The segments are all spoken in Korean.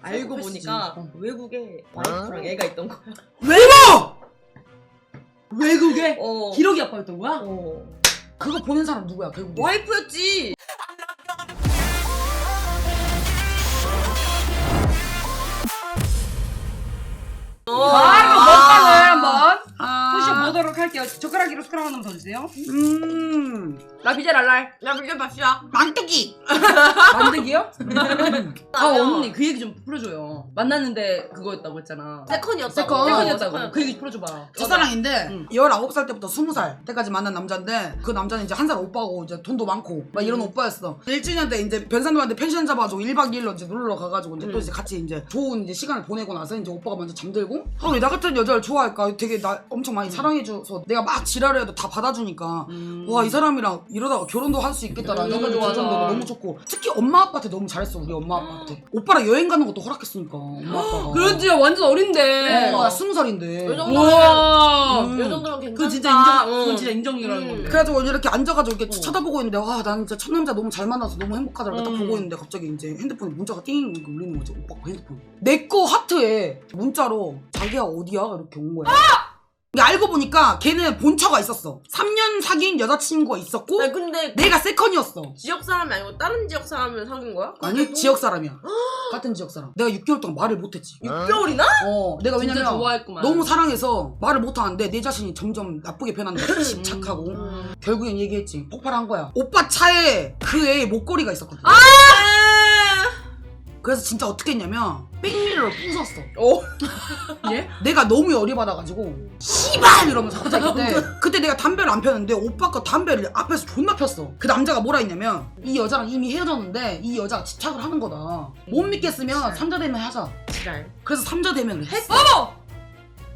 알고 보니까 외국에 와이프랑 애가 있던 거야. 외국! 외국에? 기러기 아빠였던 거야? 그거 보낸 사람 누구야 결국? 와이프였지. 바로 먹방을 한번 보셔보도록 할게요. 젓가락으로 숟가락 하나만 더 주세요. 라비제 랄랄. 야, 이게 맛이야. 망뚜기! 만들기요? 아 언니 그 얘기 좀 풀어줘요. 만났는데 그거였다고 했잖아. 세컨이었다고. 세컨이었다고. 그 얘기 풀어줘봐. 첫사랑인데 19살 때부터 20살 때까지 만난 남자인데 그 남자는 이제 한 살 오빠고 이제 돈도 많고 막 이런 오빠였어. 1주년 때 이제 변산도한테 펜션 잡아가지고 1박 2일로 이제 놀러 가가지고 이제 또 이제 같이 이제 좋은 이제 시간을 보내고 나서 이제 오빠가 먼저 잠들고 왜 나 같은 여자를 좋아할까? 되게 나 엄청 많이 사랑해줘서 내가 막 지랄을 해도 다 받아주니까 와 이 사람이랑 이러다가 결혼도 할 수 있겠다라는 생각이 들 정도로 너무 좋고 특히 엄마 아빠한테 너무 잘했어 우리 엄마 아빠한테. 오빠랑 여행 가는 것도 허락했으니까 엄마 아빠가. 그렇지 완전 어린데. 나 20살인데. 요 정도면 괜찮다. 그건 진짜 인정. 그건 진짜 인정이라는 거. 그래가지고 이렇게 앉아가지고 이렇게 쳐다보고 있는데 와 난 진짜 첫 남자 너무 잘 만나서 너무 행복하더라고 딱 보고 있는데 갑자기 이제 핸드폰에 문자가 띵 이렇게 울리는 거지. 오빠 핸드폰 내 거 하트에 문자로 자기야 어디야 이렇게 온 거야. 알고 보니까 걔는 본처가 있었어. 3년 사귄 여자친구가 있었고 아니, 근데 내가 세컨이었어. 지역 사람이 아니고 다른 지역 사람을 사귄 거야? 아니 지역 사람이야. 같은 지역 사람. 내가 6개월 동안 말을 못했지. 6개월이나? 내가 진짜 왜냐면 좋아했구만. 너무 사랑해서 말을 못하는데 내 자신이 점점 나쁘게 변한다. 집착하고 결국엔 얘기했지. 폭발한 거야. 오빠 차에 그 애의 목걸이가 있었거든. 그래서 진짜 어떻게 했냐면 백미러를 부쉈어. 예? 내가 너무 열이 받아가지고 씨발 이러면서 갑자기 그때 내가 담배를 안 폈는데 오빠가 담배를 앞에서 존나 폈어. 그 남자가 뭐라 했냐면 이 여자랑 이미 헤어졌는데 이 여자가 집착을 하는 거다. 못 믿겠으면 3자 대면 하자. 지랄. 그래서 3자 대면을 했어.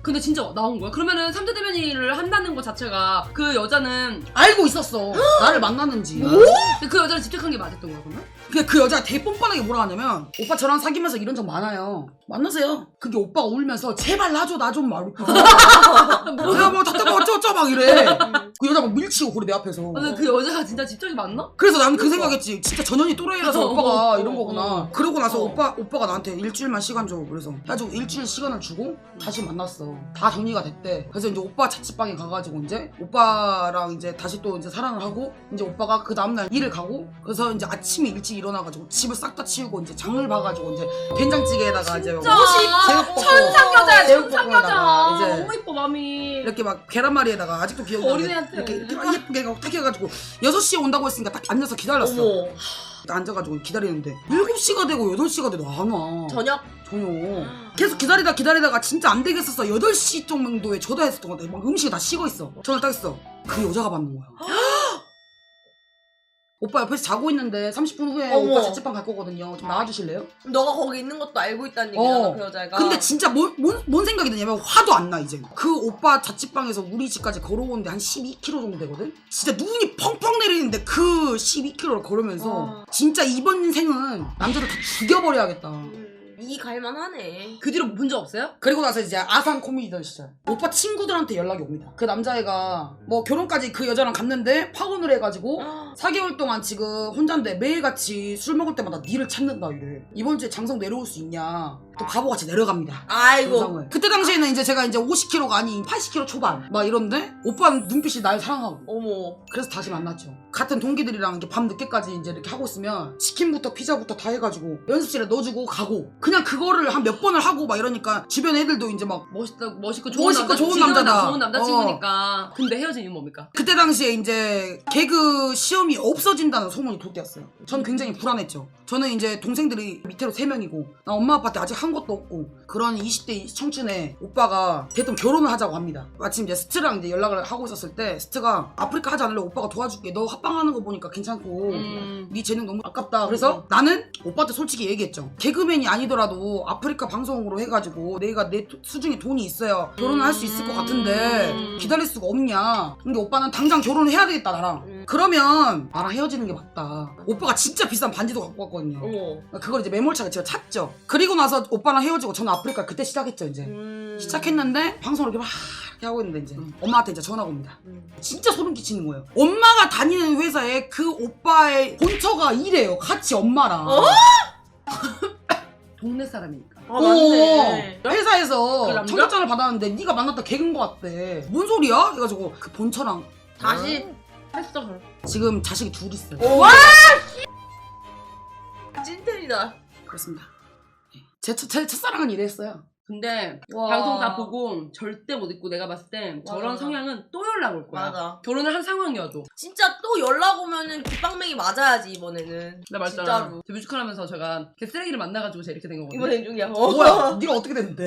근데 진짜 나온 거야? 그러면은 3자 대면을 한다는 것 자체가 그 여자는 알고 있었어. 나를 만났는지. 근데 그 여자를 집착한 게 맞았던 거야 그러면? 근데 그 여자가 되게 뻔뻔하게 뭐라 하냐면 오빠 저랑 사귀면서 이런 적 많아요. 만나세요. 그게 오빠가 울면서 제발 놔줘 나 좀 말고. 내가 뭐 답답해 어쩌고저쩌고 막 이래. 그 여자가 막 밀치고 그래 내 앞에서. 근데 그 여자가 진짜 집착이 맞나? 그래서 나는 그 생각했지. 진짜 전현이 또라이라서 오빠가 이런 거구나. 어. 그러고 나서 오빠가 나한테 일주일만 시간 줘. 그래서 해가지고 일주일 시간을 주고 다시 만났어. 다 정리가 됐대. 그래서 이제 오빠 자취방에 가가지고 이제 오빠랑 이제 다시 또 이제 사랑을 하고 이제 오빠가 그 다음날 일을 가고 그래서 이제 아침에 일찍 일어나가지고 집을 싹 다 치우고 이제 장을 봐가지고 이제 된장찌개에다가 이제 천상 여자야 천상 여자. 이제 너무 이뻐 맘이. 이렇게 막 계란말이에다가 아직도 기억나. 어린애한테. 이렇게 막 예쁘게 딱 해가지고 6시에 온다고 했으니까 딱 앉아서 기다렸어. 어머. 앉아가지고 기다리는데 7시가 되고 8시가 돼도 안 와. 저녁? 전혀. 계속 기다리다가 진짜 안 되겠었어. 8시 정도에 조다했었던 것 같아. 막 음식이 다 식어 있어. 전화 딱 했어. 그 여자가 받는 거야. 오빠 옆에서 자고 있는데 30분 후에 어머. 오빠 자취방 갈 거거든요. 좀 나와주실래요? 너가 거기 있는 것도 알고 있다는 얘기잖아, 그 여자가. 근데 진짜 뭔 생각이 드냐면 화도 안 나 이제. 그 오빠 자취방에서 우리 집까지 걸어오는데 한 12km 정도 되거든? 진짜 눈이 펑펑 내리는데 그 12km를 걸으면서 진짜 이번 생은 남자들 다 죽여버려야겠다. 이 갈만하네. 그 뒤로 본 적 없어요? 그리고 나서 이제 아산 코미디던 시절 오빠 친구들한테 연락이 옵니다. 그 남자애가 뭐 결혼까지 그 여자랑 갔는데 파혼을 해가지고 4개월 동안 지금 혼잔데 매일같이 술 먹을 때마다 니를 찾는다 이래. 이번 주에 장성 내려올 수 있냐. 또 바보같이 내려갑니다. 아이고. 영상을. 그때 당시에는 이제 제가 이제 50kg가 아닌 80kg 초반 막 이런데 오빠는 눈빛이 날 사랑하고. 어머. 그래서 다시 만났죠. 같은 동기들이랑 이렇게 밤 늦게까지 이제 이렇게 하고 있으면 치킨부터 피자부터 다 해가지고 연습실에 넣어주고 가고 그냥 그거를 한 몇 번을 하고 막 이러니까 주변 애들도 이제 막 멋있고 좋은 남자다. 좋은 남자친구니까. 근데 헤어진 이유는 뭡니까? 그때 당시에 이제 개그 시험이 없어진다는 소문이 돌 때였어요. 전 굉장히 불안했죠. 저는 이제 동생들이 밑으로 3명이고 나 엄마 아빠한테 아직 한 것도 없고 그런 20대 청춘에 오빠가 대뜸 결혼을 하자고 합니다. 마침 이제 스트랑 이제 연락을 하고 있었을 때 스트가 아프리카 하지 않을래? 오빠가 도와줄게. 너 합방하는 거 보니까 괜찮고 네 재능 너무 아깝다. 그래서 나는 오빠한테 솔직히 얘기했죠. 개그맨이 아니더라도 아프리카 방송으로 해가지고 내가 내 수중에 돈이 있어야 결혼을 할 수 있을 것 같은데 기다릴 수가 없냐. 근데 오빠는 당장 결혼을 해야 되겠다 나랑. 그러면 나랑 헤어지는 게 맞다. 오빠가 진짜 비싼 반지도 갖고 왔거든요. 어머. 그걸 이제 매몰차게 제가 찾죠. 그리고 나서 오빠랑 헤어지고 저는 아프리카 그때 시작했죠 이제. 시작했는데 방송을 이렇게 막 이렇게 하고 있는데 이제 엄마한테 이제 전화가 옵니다. 진짜 소름 끼치는 거예요. 엄마가 다니는 회사에 그 오빠의 본처가 일해요. 같이 엄마랑. 동네 사람이니까. 아 맞네. 회사에서 그 남자? 청첩장을 받았는데 네가 만났다 개근 거 같대. 뭔 소리야? 해가지고 그 본처랑 다시 했어 그럼. 지금 자식이 둘 있어요. 와 찐텐이다. 그렇습니다. 제 첫사랑은 이랬어요. 근데 와. 방송 다 보고 절대 못 잊고 내가 봤을 때 저런 맞아. 성향은 또 연락 올 거야. 맞아. 결혼을 한 상황이어도. 진짜 또 연락 오면은 귓방맹이 맞아야지 이번에는. 나 말했잖아. 진짜로. 제 뮤지컬 하면서 제가 개쓰레기를 만나가지고 제가 이렇게 된 거거든요. 이번엔 중이야. 뭐야? 네가 어떻게 됐는데?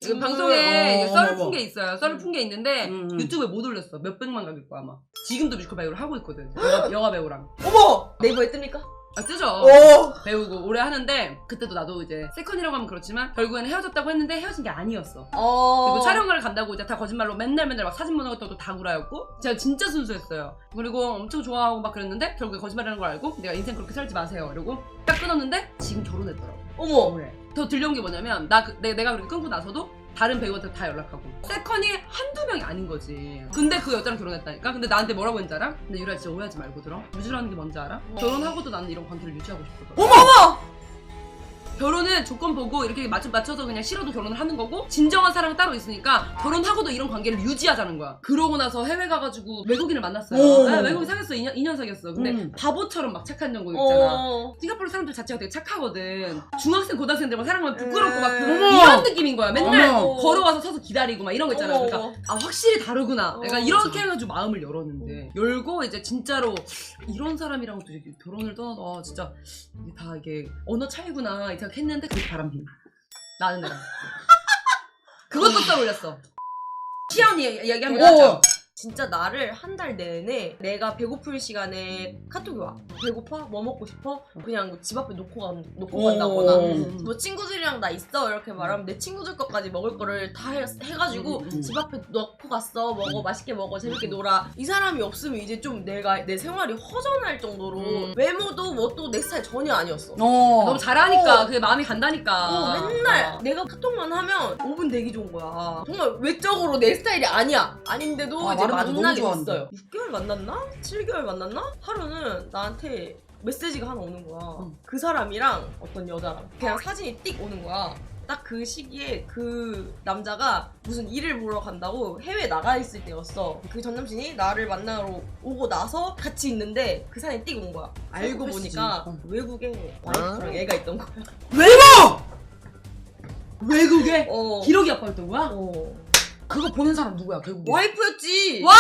지금 방송에 어, 썰을 어머, 푼 게 있어요. 썰을 푼 게 있는데 유튜브에 못 올렸어. 몇백만 가길 거야 아마. 지금도 뮤지컬 배우를 하고 있거든. 영화 배우랑. 어머 네이버에 뜹니까? 아 뜨죠. 오. 배우고 오래 하는데 그때도 나도 이제 세컨이라고 하면 그렇지만 결국에는 헤어졌다고 했는데 헤어진 게 아니었어. 그리고 촬영을 간다고 이제 다 거짓말로 맨날 막 사진 보는 것도 다 구라였고 제가 진짜 순수했어요. 그리고 엄청 좋아하고 막 그랬는데 결국에 거짓말이라는 걸 알고 내가 인생 그렇게 살지 마세요 이러고 딱 끊었는데 지금 결혼했더라고. 어머. 그래. 더 들려온 게 뭐냐면 내가 그렇게 끊고 나서도 다른 배우한테 다 연락하고 세컨이 한두 명이 아닌 거지. 근데 그 여자랑 결혼했다니까. 근데 나한테 뭐라고 했는지 알아? 근데 유라 진짜 오해하지 말고 들어. 유주라는 게 뭔지 알아? 결혼하고도 나는 이런 관계를 유지하고 싶거든. 어머. 결혼은 조건 보고 이렇게 맞춰서 그냥 싫어도 결혼을 하는 거고 진정한 사랑은 따로 있으니까 결혼하고도 이런 관계를 유지하자는 거야. 그러고 나서 해외 가가지고 외국인을 만났어요. 오. 네, 외국인 사귀었어. 2년 사귀었어. 근데 바보처럼 막 착한 정보 있잖아. 싱가포르 사람들 자체가 되게 착하거든. 중학생 고등학생들 막 사랑하면 부끄럽고 막 이런 느낌인 거야. 맨날 어머. 걸어와서 서서 기다리고 막 이런 거 있잖아. 그러니까 아 확실히 다르구나. 약간 이렇게 해가지고 마음을 열었는데 열고 이제 진짜로 이런 사람이랑 또 이렇게 결혼을 떠나서 아, 진짜 이게 다 이게 언어 차이구나 이 생각했는데 그게 바람핀. 나는 내가 그것도 썰 올렸어. 시연이 이야기 한번 하자. 진짜 나를 한 달 내내 내가 배고플 시간에 카톡이 와. 배고파? 뭐 먹고 싶어? 그냥 집 앞에 놓고 간다거나 뭐 친구들이랑 나 있어 이렇게 말하면 내 친구들 것까지 먹을 거를 다 해가지고 집 앞에 놓고 갔어. 먹어. 맛있게 먹어. 재밌게 놀아. 이 사람이 없으면 이제 좀 내 생활이 허전할 정도로 외모도 뭐 또 내 스타일 전혀 아니었어. 너무 잘하니까 그게 마음이 간다니까. 맨날 내가 카톡만 하면 5분 대기 좋은 거야. 정말 외적으로 내 스타일이 아니야. 아닌데도 이제 말은 너무 만나게 좋아한다. 됐어요. 6개월 만났나? 7개월 만났나? 하루는 나한테 메시지가 하나 오는 거야. 그 사람이랑 어떤 여자랑 그냥 사진이 띡 오는 거야. 딱 그 시기에 그 남자가 무슨 일을 보러 간다고 해외에 나가 있을 때였어. 그 전 남친이 나를 만나러 오고 나서 같이 있는데 그 사진이 띡 온 거야. 알고 보니까 외국에 와이프랑 애가 있던 거야. 외국에 기록이 아빠였던 거야? 그거 보낸 사람 누구야? 결국 와이프였지. 와!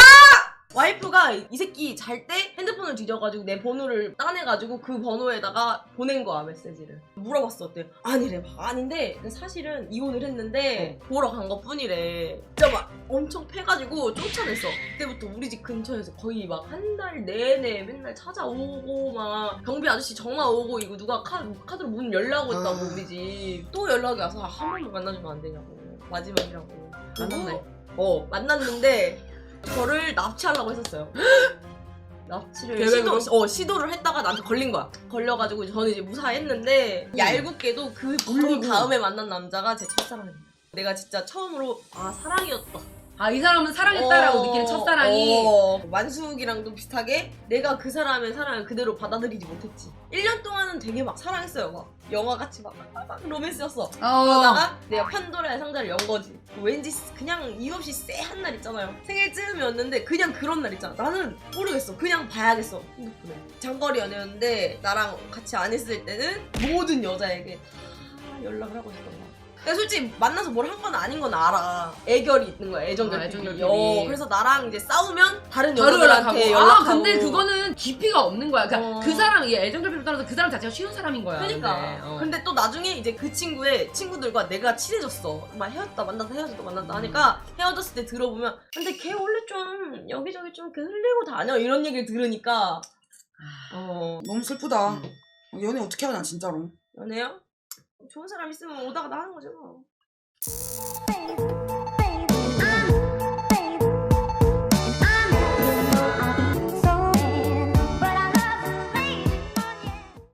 와이프가 이 새끼 잘 때 핸드폰을 뒤져가지고 내 번호를 따내가지고 그 번호에다가 보낸 거야 메시지를. 물어봤어 어때? 아니래. 아닌데 근데 사실은 이혼을 했는데 보러 간 것 뿐이래. 진짜 막 엄청 패가지고 쫓아냈어. 그때부터 우리 집 근처에서 거의 막 한 달 내내 맨날 찾아오고 막 경비 아저씨 전화 오고 이거 누가 카드로 문 열라고 했다고 우리 집. 또 연락이 와서 한 번만 만나주면 안 되냐고. 마지막이라고. 만났네. 만났는데 저를 납치하려고 했었어요. 납치를 계획으로? 시도를 했다가 나한테 걸린 거야. 걸려가지고 저는 이제 무사했는데 얄궂게도 그 바로 다음에 만난 남자가 제 첫사랑이에요. 내가 진짜 처음으로 아 사랑이었다. 아 이 사람은 사랑했다라고 느끼는 첫사랑이. 만숙이랑도 비슷하게 내가 그 사람의 사랑을 그대로 받아들이지 못했지. 1년 동안은 되게 막 사랑했어요. 막 영화같이 막 로맨스였어. 그러다가 내가 판도라의 상자를 연 거지. 왠지 그냥 이유 없이 쎄한 날 있잖아요. 생일쯤이었는데 그냥 그런 날 있잖아. 나는 모르겠어. 그냥 봐야겠어. 핸드폰에. 장거리 연애였는데 나랑 같이 안 했을 때는 모든 여자에게 다 연락을 하고 있었던 거야. 그러니까 솔직히 만나서 뭘 한 건 아닌 건 알아. 애결이 있는 거야. 애정결핍이. 그래서 나랑 이제 싸우면 다른 여자들한테 연락하고. 근데 그거는 깊이가 없는 거야. 그러니까 그 사람 애정결핍을 떠나서 그 사람 자체가 쉬운 사람인 거야. 그러니까. 근데 또 나중에 이제 그 친구의 친구들과 내가 친해졌어. 막 헤어졌다 만났다 헤어졌다 만났다 하니까 헤어졌을 때 들어보면 근데 걔 원래 좀 여기저기 좀 흘리고 다녀 이런 얘기를 들으니까 너무 슬프다. 연애 어떻게 하냐 진짜로. 연애요? 좋은 사람 있으면 오다가 나가는 거지 뭐.